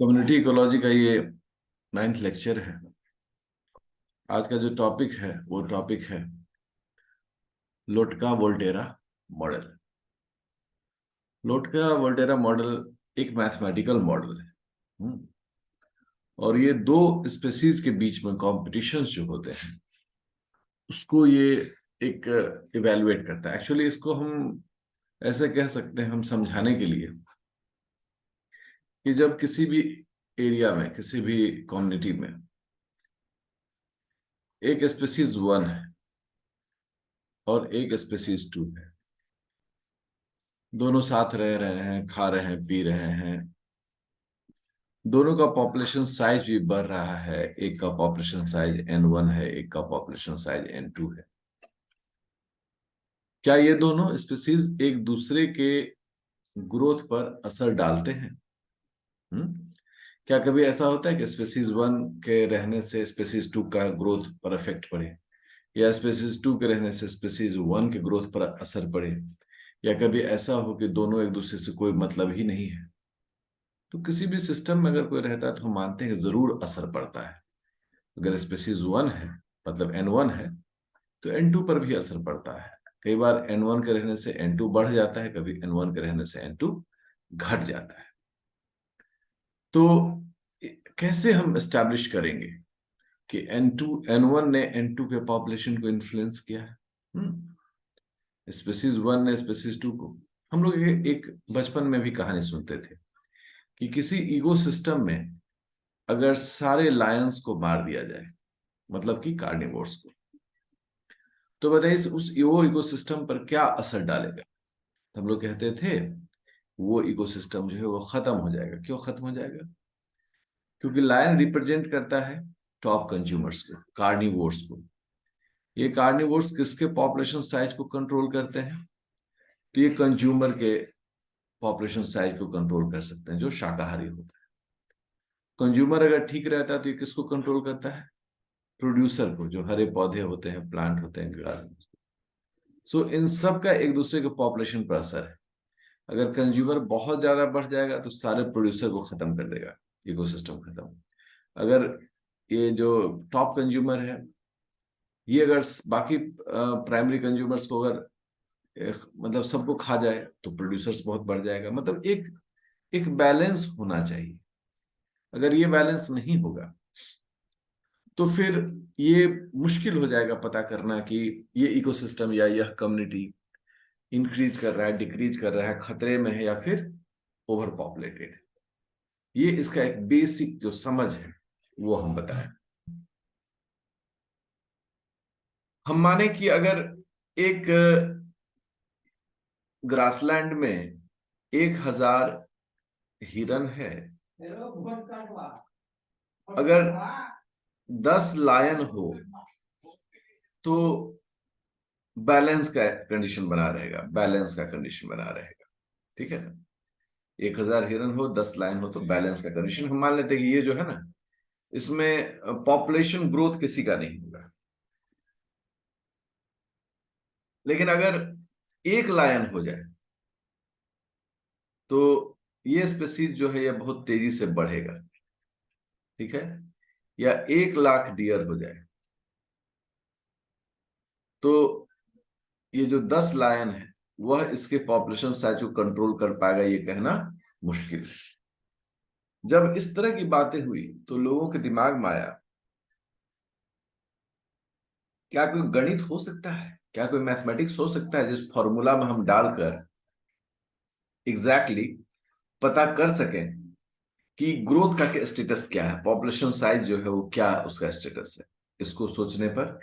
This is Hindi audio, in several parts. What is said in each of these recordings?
कम्युनिटी इकोलॉजी का ये 9th लेक्चर है। आज का जो टॉपिक है वो टॉपिक है लोटका वोल्टेरा मॉडल। लोटका वोल्टेरा मॉडल एक मैथमेटिकल मॉडल है। और ये दो स्पेसीज के बीच में कॉम्पिटिशन्स जो होते हैं उसको ये एक इवेलुएट करता है। एक्चुअली इसको हम ऐसे कह सकते हैं, हम समझाने के लिए कि जब किसी भी एरिया में, किसी भी कम्युनिटी में एक स्पेसीज 1 है और एक स्पेसीज 2 है, दोनों साथ रह रहे हैं, खा रहे हैं, पी रहे हैं, दोनों का पॉपुलेशन साइज भी बढ़ रहा है। एक का पॉपुलेशन साइज N1 है, एक का पॉपुलेशन साइज N2 है। क्या ये दोनों स्पीसीज एक दूसरे के ग्रोथ पर असर डालते हैं? क्या कभी ऐसा होता है कि स्पीसीज 1 के रहने से स्पीसीज 2 का ग्रोथ पर इफेक्ट पड़े, या स्पीसीज 2 के रहने से स्पीसीज 1 के ग्रोथ पर असर पड़े, या कभी ऐसा हो कि दोनों एक दूसरे से कोई मतलब ही नहीं है? तो किसी भी सिस्टम में अगर कोई रहता है तो हम मानते हैं कि जरूर असर पड़ता है। अगर स्पीसीज 1 है, मतलब N1 है, तो N2 पर भी असर पड़ता है। कई बार N1 के रहने से N2 बढ़ जाता है, कभी N1 के रहने से N2 घट जाता है। तो कैसे हम एस्टैब्लिश करेंगे कि N1 ने N2 के पॉपुलेशन को इन्फ्लुएंस किया है? स्पीसीज 1 ने स्पीसीज 2 को। हम लोग एक बचपन में भी कहानी सुनते थे कि किसी इकोसिस्टम में अगर सारे लायंस को मार दिया जाए, मतलब कि कार्निवोर्स को, तो बताइए उस वो इकोसिस्टम पर क्या असर डालेगा? हम लोग कहते थे वो इकोसिस्टम जो है वो खत्म हो जाएगा। क्यों खत्म हो जाएगा? क्योंकि लायन रिप्रेजेंट करता है टॉप कंज्यूमर्स को, कार्निवोर्स को। ये कार्निवोर्स किसके पॉपुलेशन साइज को कंट्रोल करते हैं? तो ये कंज्यूमर के पॉपुलेशन साइज को कंट्रोल कर सकते हैं, जो शाकाहारी होता है। कंज्यूमर अगर ठीक रहता है तो ये किसको कंट्रोल करता है? प्रोड्यूसर को, जो हरे पौधे होते हैं, प्लांट होते हैं, गार्डन। सो इन सब का एक दूसरे के पॉपुलेशन पर असर है। अगर कंज्यूमर बहुत ज्यादा बढ़ जाएगा तो सारे प्रोड्यूसर को खत्म कर देगा, इकोसिस्टम खत्म। अगर ये जो टॉप कंज्यूमर है, ये अगर बाकी प्राइमरी कंज्यूमर्स को अगर मतलब सबको खा जाए तो प्रोड्यूसर्स बहुत बढ़ जाएगा। मतलब एक एक बैलेंस होना चाहिए। अगर ये बैलेंस नहीं होगा तो फिर ये मुश्किल हो जाएगा पता करना कि ये इकोसिस्टम या यह कम्युनिटी इंक्रीज कर रहा है, डिक्रीज कर रहा है, खतरे में है, या फिर ओवर पॉपुलेटेड है। ये इसका एक बेसिक जो समझ है वो हम बताएं। हम माने कि अगर एक ग्रासलैंड में 1000 हिरन है, अगर 10 लायन हो तो बैलेंस का कंडीशन बना रहेगा, बैलेंस का कंडीशन बना रहेगा। ठीक है ना? 1000 हिरन हो, 10 लायन हो, तो बैलेंस का कंडीशन हम मान लेते हैं कि ये जो है ना, इसमें पॉपुलेशन ग्रोथ किसी का नहीं होगा। लेकिन अगर एक लायन हो जाए तो ये स्पेसीज जो है ये बहुत तेजी से बढ़ेगा। ठीक है? या 1 लाख डियर हो जाए तो ये जो 10 लायन है वह इसके पॉपुलेशन साइज को कंट्रोल कर पाएगा, ये कहना मुश्किल है। जब इस तरह की बातें हुई तो लोगों के दिमाग में आया, क्या कोई गणित हो सकता है, क्या कोई मैथमेटिक्स हो सकता है जिस फॉर्मूला में हम डालकर एग्जैक्टली पता कर सकें कि ग्रोथ का स्टेटस क्या है, पॉपुलेशन साइज जो है वो क्या उसका स्टेटस है? इसको सोचने पर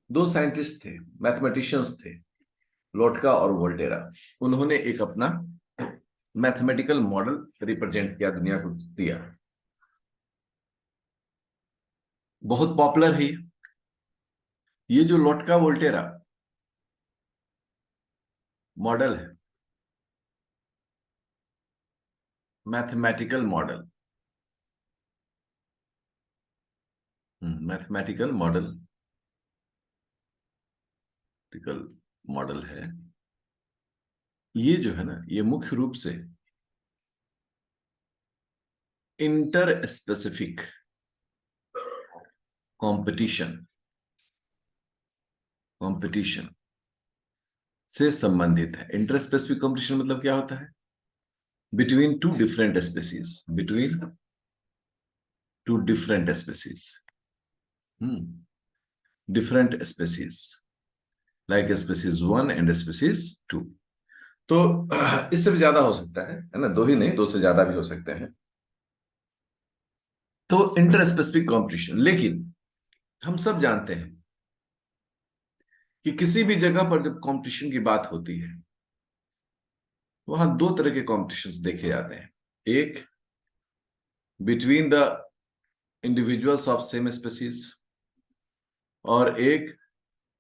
दो साइंटिस्ट थे, मैथमेटिशियंस थे, लोटका और वोल्टेरा। उन्होंने एक अपना मैथमेटिकल मॉडल रिप्रेजेंट किया, दुनिया को दिया। बहुत पॉपुलर है ये जो लोटका वोल्टेरा मॉडल है, mathematical model, mathematical model model है। ये जो है ना, ये मुख्य रूप से इंटर स्पेसिफिक कंपटीशन कंपटीशन से संबंधित है। इंटर स्पेसिफिक कंपटीशन मतलब क्या होता है? Between two different species, between two different species, different species, like species 1 and species 2। तो इससे भी ज्यादा हो सकता है ना, दो ही नहीं, दो से ज्यादा भी हो सकते हैं। तो इंटर स्पेसिफिक कंपटीशन, लेकिन हम सब जानते हैं कि किसी भी जगह पर जब कंपटीशन की बात होती है, वहां दो तरह के कंपटीशन देखे जाते हैं। एक between the individuals of same species, और एक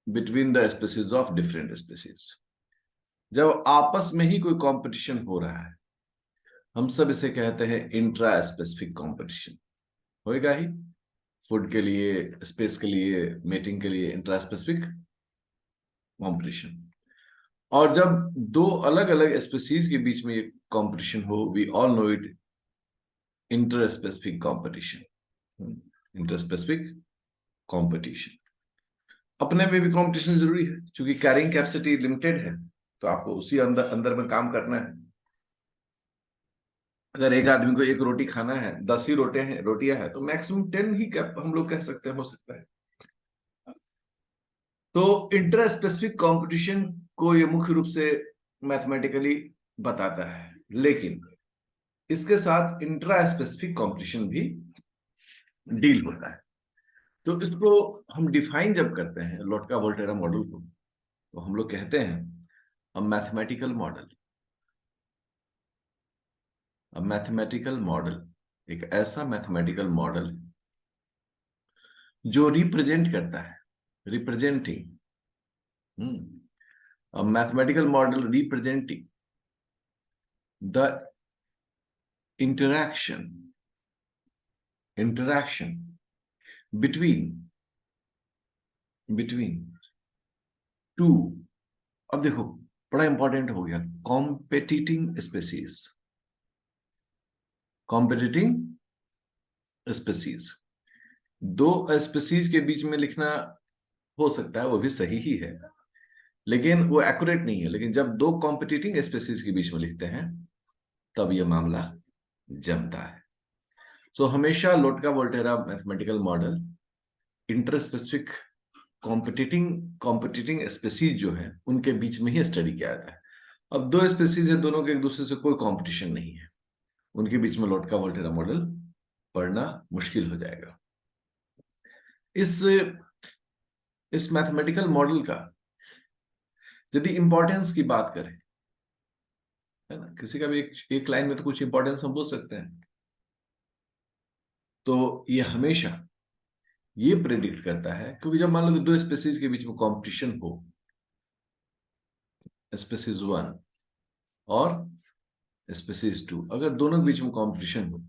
between the species of different species. जब आपस में ही कोई कंपटीशन हो रहा है, हम सब इसे कहते हैं इंट्रा स्पेसिफिक कंपटीशन। होएगा ही, फूड के लिए, स्पेस के लिए, मेटिंग के लिए इंट्रा स्पेसिफिक कंपटीशन। और जब दो अलग अलग स्पेसीज के बीच में ये कंपटीशन हो, we all know it interspecific competition. Interspecific competition अपने में भी कंपटीशन जरूरी है, क्योंकि कैरिंग कैपेसिटी लिमिटेड है, तो आपको उसी अंदर अंदर में काम करना है। अगर एक आदमी को एक रोटी खाना है, 10 ही रोटियां हैं, तो मैक्सिमम 10 ही हम लोग कह सकते हैं, हो सकता है। तो इंटर स्पेसिफिक कंपटीशन को ये मुख्य रूप से मैथमेटिकली बताता है, लेकिन इसके साथ इंट्रा स्पेसिफिक कंपटीशन भी डील होता है। तो इसको हम डिफाइन जब करते हैं लोटका वोल्टेरा मॉडल को, तो हम लोग कहते हैं a mathematical model. A mathematical model एक ऐसा मैथमेटिकल मॉडल जो रिप्रेजेंट करता है, representing, a mathematical model representing the interaction between two, अब देखो बड़ा इंपॉर्टेंट हो गया, कॉम्पिटिटिंग स्पेसीज। दो स्पेसीज के बीच में लिखना हो सकता है, वो भी सही ही है, लेकिन वो एक्यूरेट नहीं है। लेकिन जब दो कॉम्पिटिटिंग स्पेसीज के बीच में लिखते हैं, तब यह मामला जमता है। सो हमेशा लोटका Volterra mathematical model inter specific competing species जो है उनके बीच में ही स्टडी किया जाता है। अब दो स्पेसीज है, दोनों के एक दूसरे से कोई कंपटीशन नहीं है, उनके बीच में लोटका वोल्टेरा मॉडल पढ़ना मुश्किल हो जाएगा। इस मैथमेटिकल मॉडल का यदि इंपॉर्टेंस की बात करें, है ना, किसी का भी एक लाइन में तो कुछ इंपॉर्टेंस हम बोल सकते हैं। तो ये हमेशा ये प्रेडिक्ट करता है, क्योंकि जब मान लो कि दो स्पेसीज के बीच में कंपटीशन हो, स्पेसीज 1 और स्पेसीज 2, अगर दोनों के बीच में कंपटीशन हो,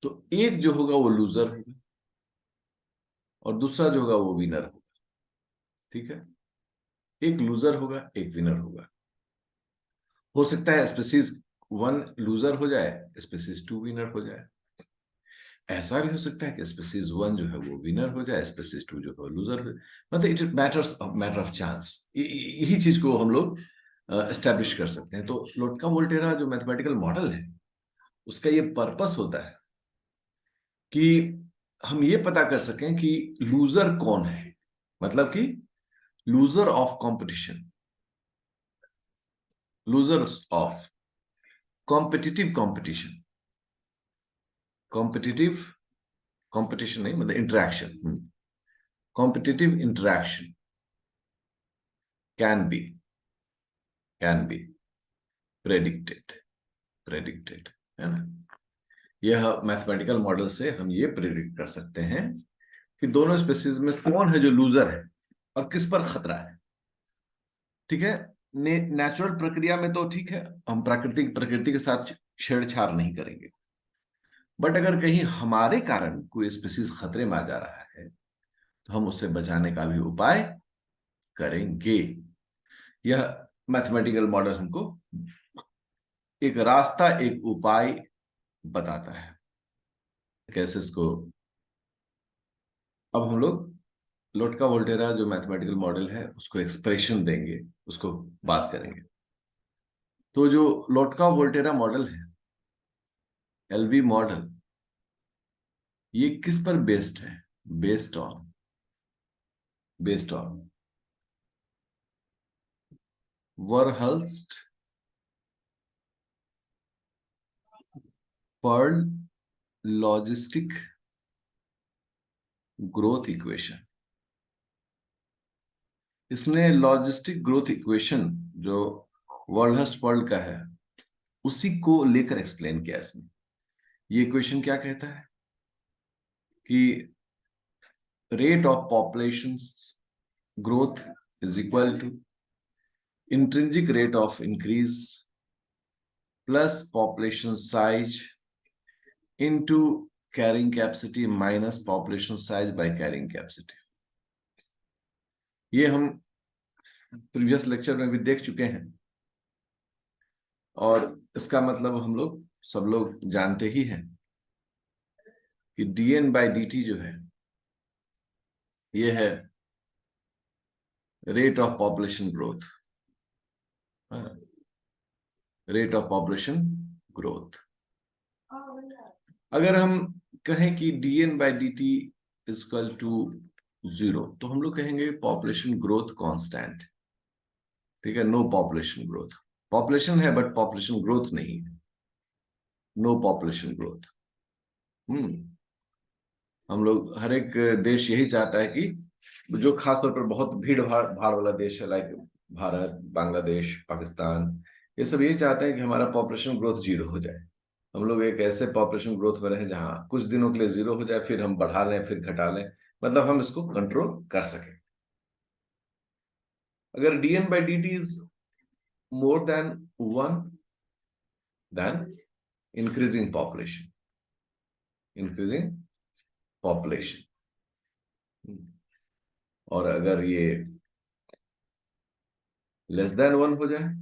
तो एक जो होगा वो लूजर होगा और दूसरा जो होगा वो विनर होगा। ठीक है, एक लूजर होगा, एक विनर होगा। हो सकता है स्पेसीज 1 लूजर हो जाए, स्पेसीज 2 विनर हो जाए। ऐसा भी हो सकता है कि स्पेसीज 1 जो है वो विनर हो जाए, स्पेसीज 2 जो है वो लूजर हो जाए। मतलब इट मैटर ऑफ चांस। यही चीज को हम लोग एस्टेब्लिश कर सकते हैं। तो लोटका वोल्टेरा जो मैथमेटिकल मॉडल है, उसका ये पर्पस होता है कि हम ये पता कर सकें कि लूजर कौन है, मतलब कि loser of competition, losers of competitive competition नहीं, मतलब interaction, competitive interaction can be predicted, है ना। यह मैथमेटिकल मॉडल से हम ये प्रेडिक्ट कर सकते हैं कि दोनों स्पेसीज में कौन है जो लूजर है और किस पर खतरा है। ठीक है, नेचुरल प्रक्रिया में तो ठीक है, हम प्रकृति के साथ छेड़छाड़ नहीं करेंगे, बट अगर कहीं हमारे कारण कोई स्पेसीज खतरे में आ जा रहा है, तो हम उससे बचाने का भी उपाय करेंगे। यह मैथमेटिकल मॉडल हमको एक रास्ता, एक उपाय बताता है। कैसे इसको, अब हम लोग लोटका वोल्टेरा जो मैथमेटिकल मॉडल है उसको एक्सप्रेशन देंगे, उसको बात करेंगे। तो जो लोटका वोल्टेरा मॉडल है, एलवी मॉडल, ये किस पर बेस्ड है? Based on Verhulst Pearl logistic growth equation. इसने लॉजिस्टिक ग्रोथ इक्वेशन जो वर्ल्डहस्ट पर्ल का है उसी को लेकर एक्सप्लेन किया इसने। ये इक्वेशन क्या कहता है कि rate of population growth is equal to intrinsic rate of increase plus population size into carrying capacity minus population size by carrying capacity. ये हम प्रीवियस लेक्चर में भी देख चुके हैं और इसका मतलब हम लोग सब लोग जानते ही हैं कि dN/dt जो है ये है rate of population growth, rate of population growth. अगर हम कहें कि dN/dt इज इक्वल टू 0 तो हम लोग कहेंगे पॉपुलेशन ग्रोथ कांस्टेंट। ठीक है, नो पॉपुलेशन ग्रोथ। पॉपुलेशन है बट पॉपुलेशन ग्रोथ नहीं है, नो पॉपुलेशन ग्रोथ। हम लोग, हर एक देश यही चाहता है कि जो खास तौर पर बहुत भीड़ भाड़ भाड़ वाला देश है, लाइक भारत, बांग्लादेश, पाकिस्तान, ये सब यही चाहते हैं कि हमारा पॉपुलेशन ग्रोथ 0 हो जाए। हम लोग एक ऐसे पॉपुलेशन ग्रोथ में रहे जहां कुछ दिनों के लिए 0 हो जाए, फिर हम बढ़ा लें, फिर घटा लें, मतलब हम इसको कंट्रोल कर सकें। अगर dN/dt is more than 1, then increasing population, increasing population. और अगर ये लेस देन 1 हो जाए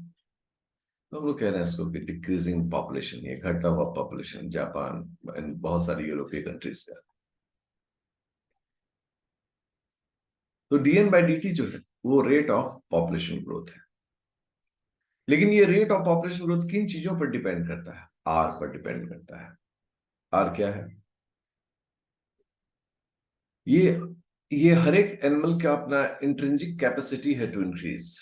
तो हम लोग कह रहे हैं इसको कि डिक्रीजिंग पॉपुलेशन, ये घटता हुआ पॉपुलेशन, जापान एंड बहुत सारी यूरोपीय कंट्रीज का। तो dN/dt जो है वो रेट ऑफ पॉपुलेशन ग्रोथ है। लेकिन ये रेट ऑफ पॉपुलेशन ग्रोथ किन चीजों पर डिपेंड करता है? आर पर डिपेंड करता है। आर क्या है? ये ये हर एक एनिमल का अपना इंट्रिंसिक कैपेसिटी है to increase,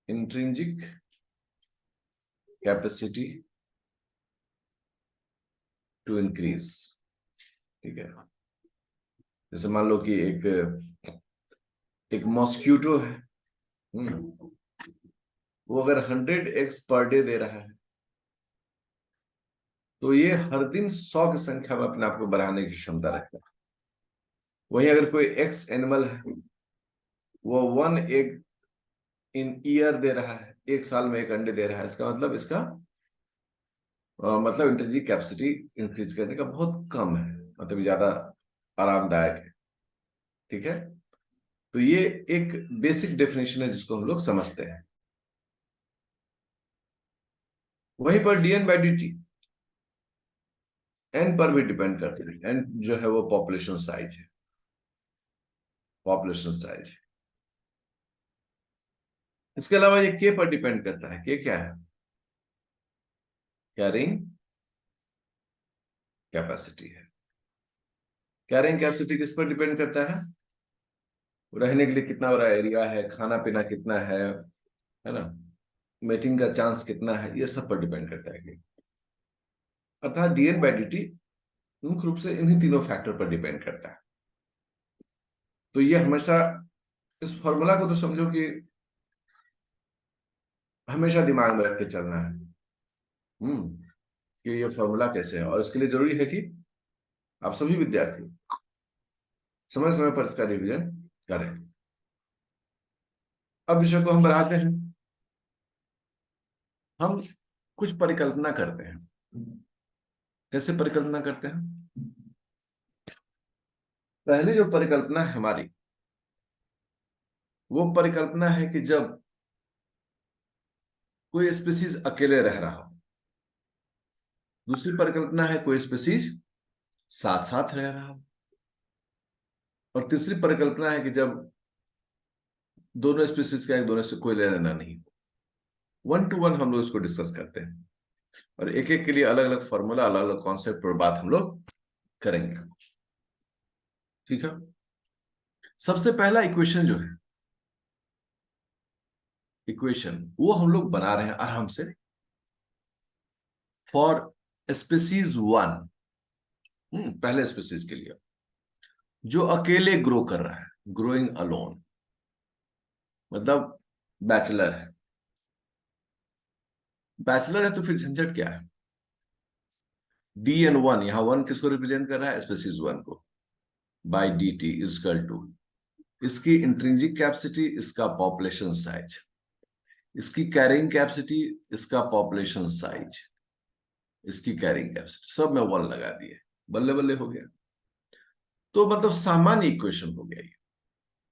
intrinsic capacity to increase. ठीक है, जैसे मान लो कि एक मॉस्क्यूटो है, वो अगर 100 एग्स पर डे दे रहा है तो ये हर दिन 100 की संख्या में अपने आप को बढ़ाने की क्षमता रखता है। वहीं अगर कोई एक्स एनिमल है, वो 1 एग इन ईयर दे रहा है, एक साल में एक अंडे दे रहा है, इसका मतलब मतलब इंट्रिंसिक कैपेसिटी इंक्रीज करने का बहुत कम है, मतलब ज्यादा आरामदायक है। ठीक है, तो ये एक बेसिक डेफिनेशन है जिसको हम लोग समझते हैं। वहीं पर dN/dt एन पर भी डिपेंड करती है। एन जो है वो पॉपुलेशन साइज है, पॉपुलेशन साइज। इसके अलावा ये के पर डिपेंड करता है। के क्या है? कैरिंग कैपेसिटी है। कैरिंग कैपेसिटी किस पर डिपेंड करता है? रहने के लिए कितना बड़ा एरिया है, खाना पीना कितना है ना, मेटिंग का चांस कितना है, ये सब पर डिपेंड करता है। अर्थात dN/dt मुख्य रूप से इन्हीं तीनों फैक्टर पर डिपेंड करता है। तो ये हमेशा, इस फॉर्मूला को तो समझो कि हमेशा दिमाग में रख के चलना है। कि ये फॉर्मूला कैसे है, और इसके लिए जरूरी है कि आप सभी विद्यार्थी समय समय पर इसका रिवीजन करें। अब विषय को हम बढ़ाते हैं। हम कुछ परिकल्पना करते हैं। कैसे परिकल्पना करते हैं? पहली जो परिकल्पना है हमारी, वो परिकल्पना है कि जब कोई स्पीसीज अकेले रह रहा हो, दूसरी परिकल्पना है कोई स्पीसीज साथ साथ रह रहा हो। और तीसरी परिकल्पना है कि जब दोनों स्पीसीज का एक दोनों से कोई लेना देना नहीं, 1 to 1 हम लोग इसको डिस्कस करते हैं, और एक एक के लिए अलग अलग फॉर्मूला, अलग अलग कॉन्सेप्ट पर बात हम लोग करेंगे। ठीक है, सबसे पहला इक्वेशन जो है, इक्वेशन वो हम लोग बना रहे हैं आराम से, फॉर स्पीसीज 1, पहले स्पीसीज के लिए जो अकेले ग्रो कर रहा है, ग्रोइंग अलोन, मतलब बैचलर है। बैचलर है तो फिर झंझट क्या है, dn1, यहां 1 किसको रिप्रेजेंट कर रहा है, स्पीसीज 1 को, by D T equal to इसकी इंट्रिंसिक कैपेसिटी, इसका पॉपुलेशन साइज, इसकी कैरिंग कैपेसिटी, इसका पॉपुलेशन साइज, इसकी कैरिंग कैपेसिटी, सब में 1 लगा दिए, बल्ले बल्ले हो गया। तो मतलब सामान्य इक्वेशन हो गया ये,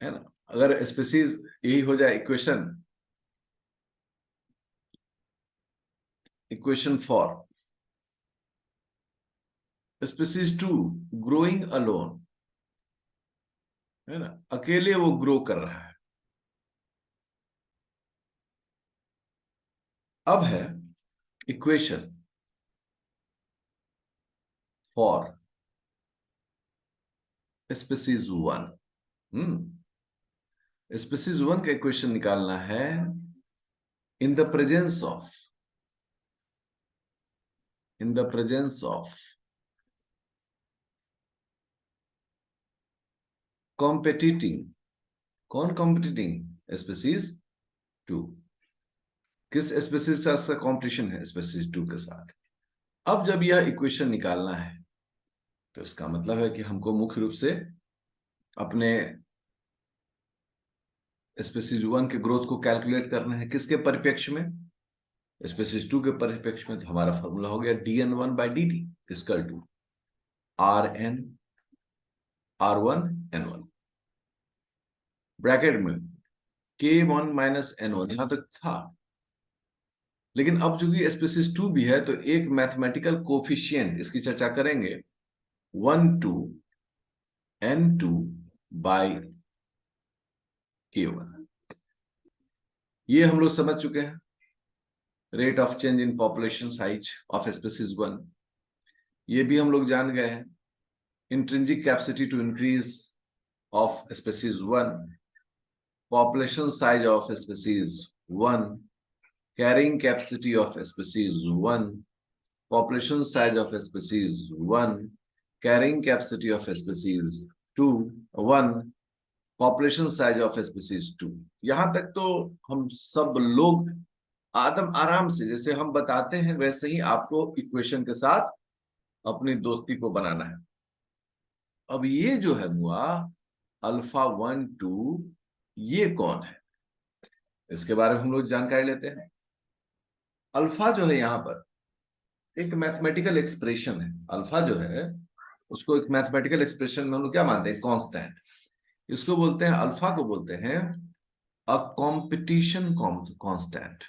है ना। अगर स्पीसीज यही हो जाए equation, equation for species 2 growing alone, है ना, अकेले वो ग्रो कर रहा है। अब है इक्वेशन फॉर स्पीसीज 1, स्पीसीज 1 का इक्वेशन निकालना है in the presence of, in the presence of competing, कौन कॉम्पिटिटिंग, स्पीसीज 2, किस स्पीसीज का इसका कॉम्पिटिशन है, स्पीसीज 2 के साथ। अब जब यह इक्वेशन निकालना है तो इसका मतलब है कि हमको मुख्य रूप से अपने स्पीसीज 1 के ग्रोथ को कैलकुलेट करना है, किसके परिप्रेक्ष्य में, स्पीसीज 2 के परिप्रेक्ष्य में। तो हमारा फॉर्मूला हो गया dn1 by dt equal to rn r1 n1, bracket में k1 माइनस n1, यहां तक था। लेकिन अब चूंकि स्पीसीज 2 भी है तो एक मैथमेटिकल कोफिशिएंट, इसकी चर्चा करेंगे, 1 to n2 by k1, ये हम लोग समझ चुके हैं। Rate of change in population size of species 1, ये भी हम लोग जान गए हैं। Intrinsic capacity to increase of species 1, population size of species 1, carrying capacity of species 1, population size of species 1, carrying capacity of species 2 1, population size of species 2। यहां तक तो हम सब लोग आदम आराम से, जैसे हम बताते हैं वैसे ही आपको इक्वेशन के साथ अपनी दोस्ती को बनाना है। अब ये जो है मुआ अल्फा 1 2, ये कौन है, इसके बारे में हम लोग जानकारी लेते हैं। अल्फा जो है यहां पर एक मैथमेटिकल एक्सप्रेशन है। अल्फा जो है उसको एक मैथमेटिकल एक्सप्रेशन में हम लोग क्या मानते हैं, कांस्टेंट। इसको बोलते हैं, अल्फा को बोलते हैं अ कंपटीशन कांस्टेंट।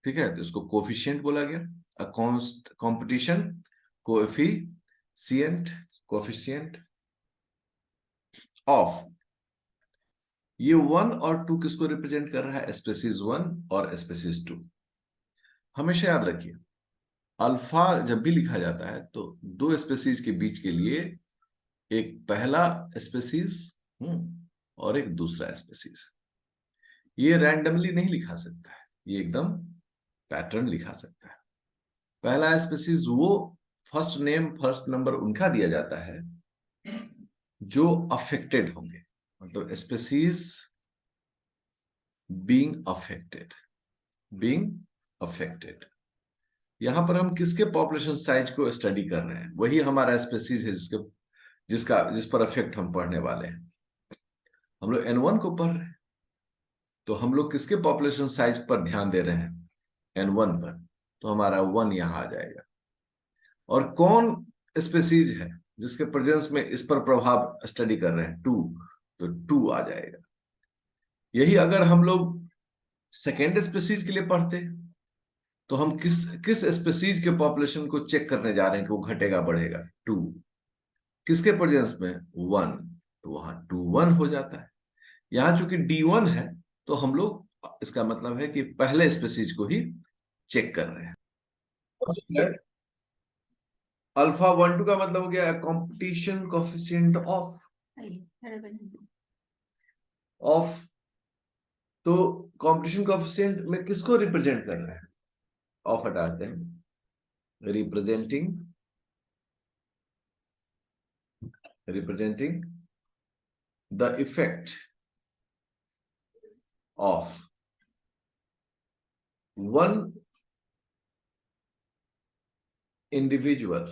ठीक है, तो इसको कोफिशिएंट बोला गया, a competition coefficient, coefficient of, ये 1 और 2 किसको रिप्रेजेंट कर रहा है, स्पीसीज 1 और स्पीसीज 2। हमेशा याद रखिए, अल्फा जब भी लिखा जाता है तो दो स्पीसीज के बीच के लिए एक पहला स्पीसीज और एक दूसरा स्पीसीज, ये रैंडमली नहीं लिखा सकता है, ये एकदम पैटर्न लिखा सकता है। पहला स्पीसीज वो फर्स्ट नेम फर्स्ट नंबर उनका दिया जाता है जो अफेक्टेड होंगे, मतलब species being affected, being affected. यहां पर हम किसके पॉपुलेशन साइज को स्टडी कर रहे हैं, वही हमारा स्पीसीज है जिस पर इफेक्ट हम पढ़ने वाले हैं। हम लोग n1 को पढ़ रहे हैं तो हम लोग किसके पॉपुलेशन साइज पर ध्यान दे रहे हैं, n1 पर, तो हमारा 1 यहां आ जाएगा। और कौन स्पीसीज है जिसके प्रेजेंस में इस पर प्रभाव स्टडी कर रहे हैं, 2, तो 2 आ जाएगा। यही अगर हम लोग सेकेंड स्पीसीज के लिए पढ़ते तो हम किस किस स्पीसीज के पॉपुलेशन को चेक करने जा रहे हैं कि वो घटेगा बढ़ेगा? 2। किसके प्रेजेंस में? 1। तो वहां 2 1 हो जाता है। यहां चूंकि D1 है तो हम लोग, इसका मतलब है कि पहले स्पीसीज को ही चेक कर रहे हैं। अल्फा 1 2 का मतलब हो गया कंपटीशन कोफिशिएंट ऑफ। तो कंपटीशन कोफिशिएंट में किसको रिप्रेजेंट कर रहे हैं? ऑफ हटाते हैं, representing the effect of one individual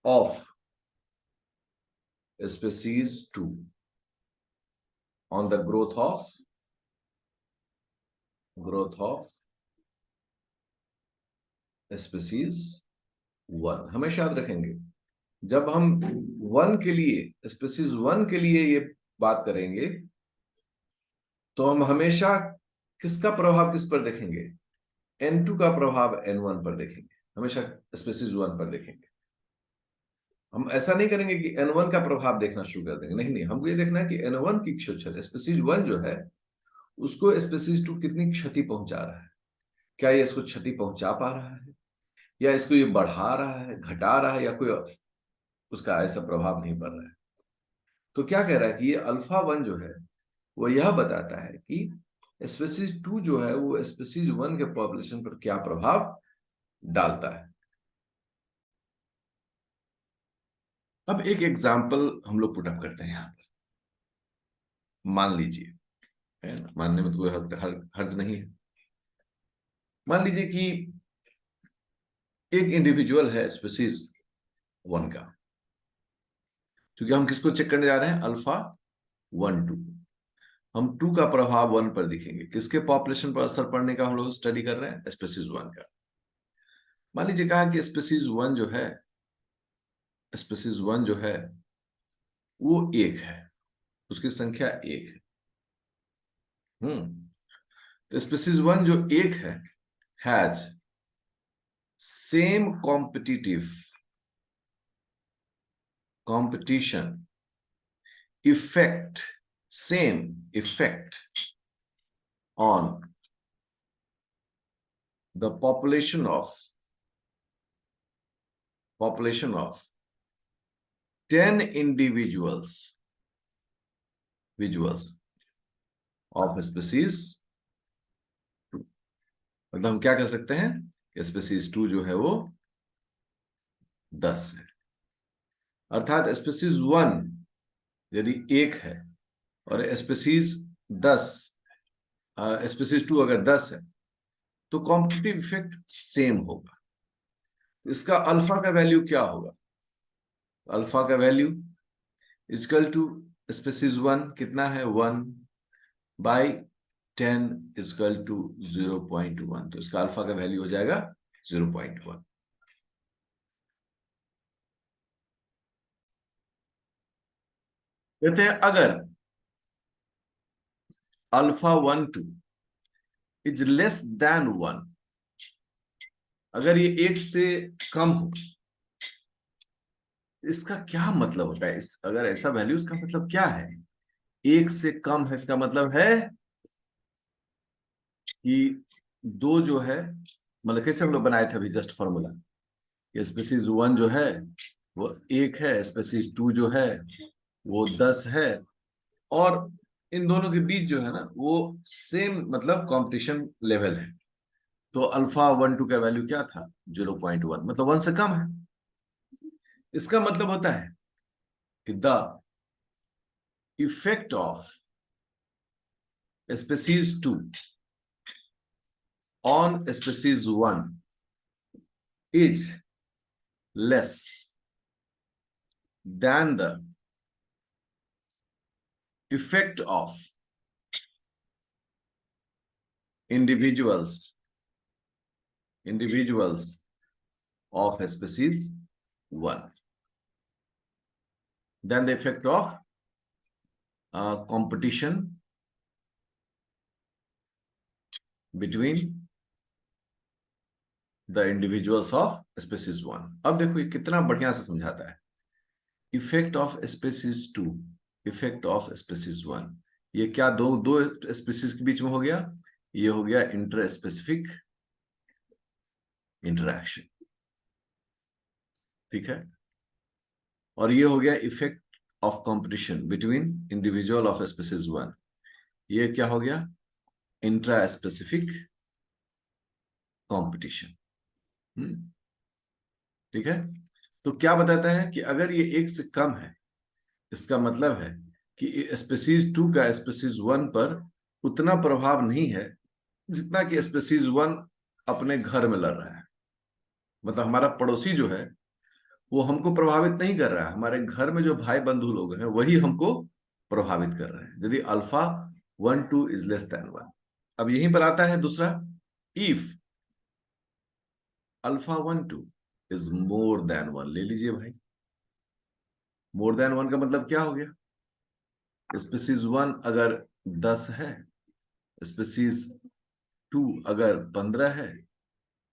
of species 2 on the growth of species 1। हमेशा याद रखेंगे, जब हम 1 के लिए, स्पीसीज 1 के लिए ये बात करेंगे तो हम हमेशा किसका प्रभाव किस पर देखेंगे? N2 का प्रभाव N1 पर देखेंगे, हमेशा स्पीसीज 1 पर देखेंगे। हम ऐसा नहीं करेंगे कि N1 का प्रभाव देखना शुरू कर देंगे, नहीं नहीं, हमको ये देखना है कि N1 की स्पीसीज 1 जो है उसको स्पीसीज 2 कितनी क्षति पहुंचा रहा है। क्या ये इसको क्षति पहुंचा पा रहा है, या इसको ये बढ़ा रहा है, घटा रहा है, या कोई उसका ऐसा प्रभाव नहीं पड़ रहा है। तो क्या कह रहा है कि ये अल्फा 1 जो है वो यह बताता है कि स्पीसीज 2 जो है वो स्पीसीज 1 के पॉपुलेशन पर क्या प्रभाव डालता है। अब एक एग्जाम्पल हम लोग पुटअप करते हैं यहां पर। मान लीजिए, है ना, मानने में तो कोई हर्ज नहीं है। मान लीजिए कि एक इंडिविजुअल है स्पीसीज 1 का, क्योंकि हम किसको चेक करने जा रहे हैं? अल्फा 1 2। हम 2 का प्रभाव 1 पर दिखेंगे, किसके पॉपुलेशन पर असर पड़ने का हम लोग स्टडी कर रहे हैं? स्पीसीज 1 का। मान लीजिए कहा कि स्पीसीज 1 जो है वो 1 है, उसकी संख्या 1 है। तो स्पीसीज 1 जो 1 है has same competition effect, same effect on the population of 10 individuals of species 2। मतलब हम क्या कह सकते हैं कि स्पीसीज 2 जो है वो 10 है। अर्थात स्पीसीज 1 यदि 1 है और स्पीसीज 2 अगर 10 है तो कॉम्पिटिटिव इफेक्ट सेम होगा। इसका अल्फा का वैल्यू क्या होगा? अल्फा का वैल्यू इक्वल टू स्पीसीज 1 कितना है? 1 बाई 10 इक्वल टू 0.1। तो इसका अल्फा का वैल्यू हो जाएगा 0.1। कहते हैं अगर अल्फा 1 2 इज लेस देन 1, अगर ये 1 से कम हो, इसका क्या मतलब होता है? अगर ऐसा वैल्यू, इसका मतलब क्या है? 1 से कम है, इसका मतलब है कि 2 जो है, मतलब कैसे हम लोग बनाए थे अभी जस्ट फॉर्मूला, ये स्पीसीज 1 जो है वो 1 है, स्पीसीज 2 जो है वो 10 है, और इन दोनों के बीच जो है ना वो सेम, मतलब कंपटीशन लेवल है। तो अल्फा 1 2 का वैल्यू क्या था? 0.1, मतलब 1 से कम है। इसका मतलब होता है कि the effect of species 2 on species 1 is less than the effect of individuals of species 1, than the effect of competition between the individuals of species one. अब देखो ये कितना बढ़िया से समझाता है। Effect of species two, effect of species one, ये क्या दो दो स्पेसीज के बीच में हो गया, ये हो गया इंटर स्पेसिफिक इंटरैक्शन, ठीक है। और ये हो गया effect of competition between individual of species one, ये क्या हो गया, इंट्रा स्पेसिफिक कंपटीशन, ठीक है। तो क्या बताता है कि अगर ये एक से कम है, इसका मतलब है कि स्पेसीज टू का स्पेसीज वन पर उतना प्रभाव नहीं है जितना कि स्पेसीज वन अपने घर में लड़ रहा है। मतलब हमारा पड़ोसी जो है वो हमको प्रभावित नहीं कर रहा है, हमारे घर में जो भाई बंधु लोग हैं वही हमको प्रभावित कर रहे हैं, यदि अल्फा 1 2 इज लेस देन 1। अब यहीं पर आता है दूसरा, if alpha 1 2 is more than 1, ले लीजिए भाई, मोर देन 1 का मतलब क्या हो गया, स्पेसीज 1 अगर 10 है, स्पेसीज 2 अगर 15 है,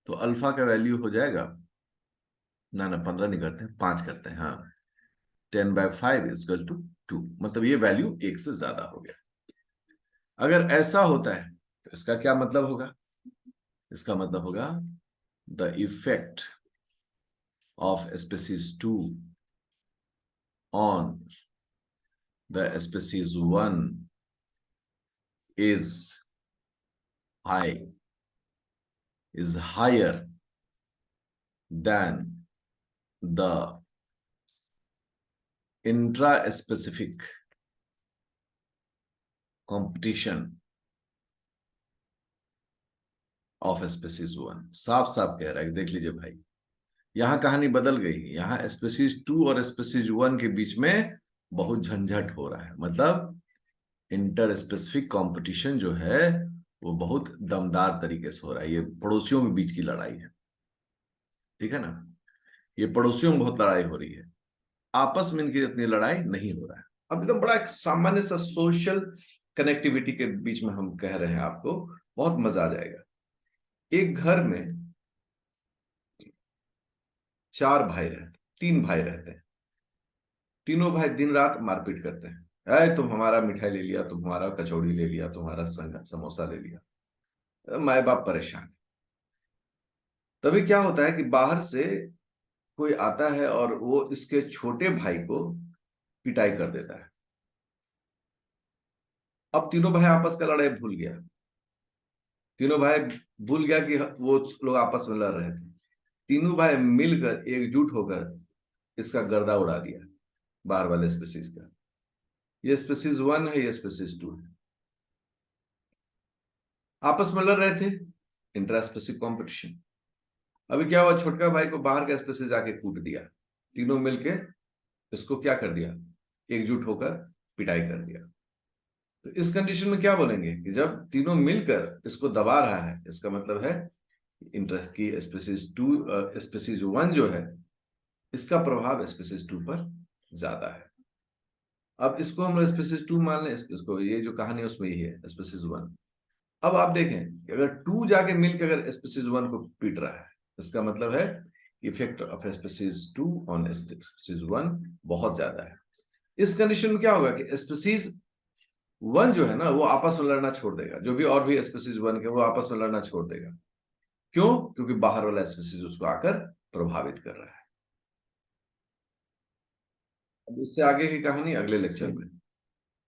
तो अल्फा का वैल्यू हो जाएगा, ना ना 15 नहीं करते हैं, 5 करते हैं, हाँ, 10/5 इज इक्वल टू 2, मतलब ये वैल्यू 1 से ज्यादा हो गया। अगर ऐसा होता है तो इसका क्या मतलब होगा, इसका मतलब होगा the effect of species 2 on the species 1 is high, is higher than the intra-specific competition of species 1। साफ साफ कह रहा है, देख लीजिए भाई, यहां कहानी बदल गई, यहां स्पेसीज 2 और स्पेसीज 1 के बीच में बहुत झंझट हो रहा है, मतलब इंटर स्पेसिफिक कंपटीशन जो है वो बहुत दमदार तरीके से हो रहा है, ये पड़ोसियों के बीच की लड़ाई है, ठीक है ना, ये पड़ोसियों में बहुत लड़ाई हो रही है, आपस में इनकी इतनी लड़ाई नहीं हो रहा है। अब एकदम बड़ा एक सामान्य सा सोशल कनेक्टिविटी के बीच में हम कह रहे हैं आपको, बहुत मजा आ जाएगा। एक घर में 4 भाई रहते, 3 भाई रहते हैं, तीनों भाई दिन रात मारपीट करते हैं, अरे तुम हमारा मिठाई ले लिया, तुम हमारा कचौड़ी ले लिया, तुम्हारा समोसा ले लिया, माए बाप परेशान। तभी क्या होता है कि बाहर से कोई आता है और वो इसके छोटे भाई को पिटाई कर देता है। अब तीनों भाई आपस का लड़ाई भूल गया, तीनों भाई भूल गया कि वो लोग आपस में लड़ रहे थे, तीनों भाई मिलकर एकजुट होकर इसका गर्दा उड़ा दिया बाहर वाले स्पीसीज का। ये स्पीसीज 1 है, ये स्पीसीज 2 है, आपस में लड़ रहे थे, इंट्रास्पेसिफिक कंपटीशन। अभी क्या हुआ, छोटका भाई को बाहर का स्पीसीज आके कूट दिया, तीनों मिलके इसको क्या कर दिया, एकजुट होकर पिटाई कर दिया। तो इस कंडीशन में क्या बोलेंगे कि जब तीनों मिलकर इसको दबा रहा है, इसका मतलब है इंटरेस्ट की स्पीसीज 2, स्पीसीज 1 जो है इसका प्रभाव स्पीसीज 2 पर ज्यादा है। अब इसको हम स्पीसीज 2 मान लें, इसको ये जो कहानी है उसमें यही है स्पीसीज 1। अब आप देखें कि अगर 2 जाके मिलकर अगर स्पीसीज 1 को पीट रहा है, इसका मतलब है effect of species 2 on species 1 बहुत ज्यादा है। इस कंडीशन में क्या होगा कि स्पीसीज 1 जो है ना वो आपस में लड़ना छोड़ देगा, जो भी और भी स्पीसीज 1 के वो आपस में लड़ना छोड़ देगा। क्यों? क्योंकि बाहर वाला स्पीसीज उसको आकर प्रभावित कर रहा है। अब इससे आगे की कहानी अगले लेक्चर में।